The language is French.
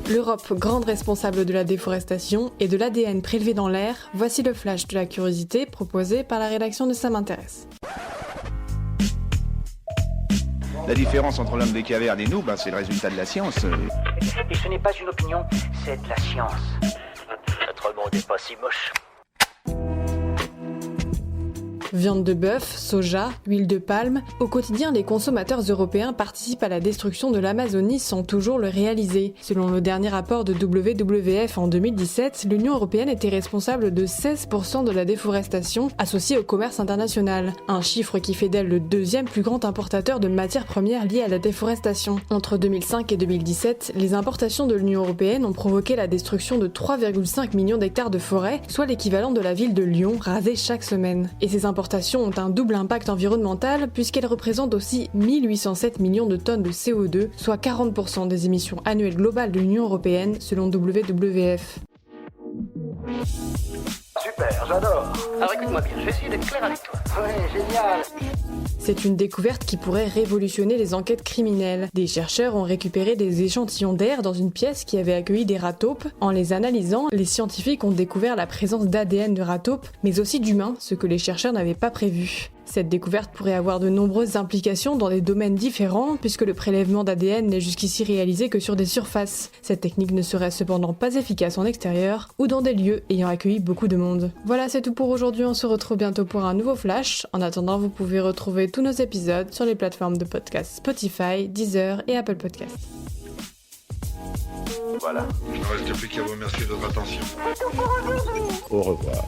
L'Europe, grande responsable de la déforestation et de l'ADN prélevé dans l'air, voici le flash de la curiosité proposé par la rédaction de Ça m'intéresse. La différence entre l'homme des cavernes et nous, c'est le résultat de la science. Et ce n'est pas une opinion, c'est de la science. Notre monde n'est pas si moche. Viande de bœuf, soja, huile de palme, au quotidien les consommateurs européens participent à la destruction de l'Amazonie sans toujours le réaliser. Selon le dernier rapport de WWF en 2017, l'Union européenne était responsable de 16% de la déforestation associée au commerce international, un chiffre qui fait d'elle le deuxième plus grand importateur de matières premières liées à la déforestation. Entre 2005 et 2017, les importations de l'Union européenne ont provoqué la destruction de 3,5 millions d'hectares de forêt, soit l'équivalent de la ville de Lyon rasée chaque semaine. Et ces importations ont un double impact environnemental puisqu'elles représentent aussi 1807 millions de tonnes de CO2, soit 40% des émissions annuelles globales de l'Union européenne selon WWF. Super, j'adore. Alors écoute-moi bien, je vais essayer d'être clair avec toi. Ouais, génial. C'est une découverte qui pourrait révolutionner les enquêtes criminelles. Des chercheurs ont récupéré des échantillons d'air dans une pièce qui avait accueilli des rats taupes. En les analysant, les scientifiques ont découvert la présence d'ADN de rats taupes, mais aussi d'humains, ce que les chercheurs n'avaient pas prévu. Cette découverte pourrait avoir de nombreuses implications dans des domaines différents, puisque le prélèvement d'ADN n'est jusqu'ici réalisé que sur des surfaces. Cette technique ne serait cependant pas efficace en extérieur, ou dans des lieux ayant accueilli beaucoup de monde. Voilà, c'est tout pour aujourd'hui, on se retrouve bientôt pour un nouveau flash. En attendant, vous pouvez retrouver tous nos épisodes sur les plateformes de podcast Spotify, Deezer et Apple Podcasts. Voilà. Il ne reste plus qu'à vous remercier de votre attention. Au revoir.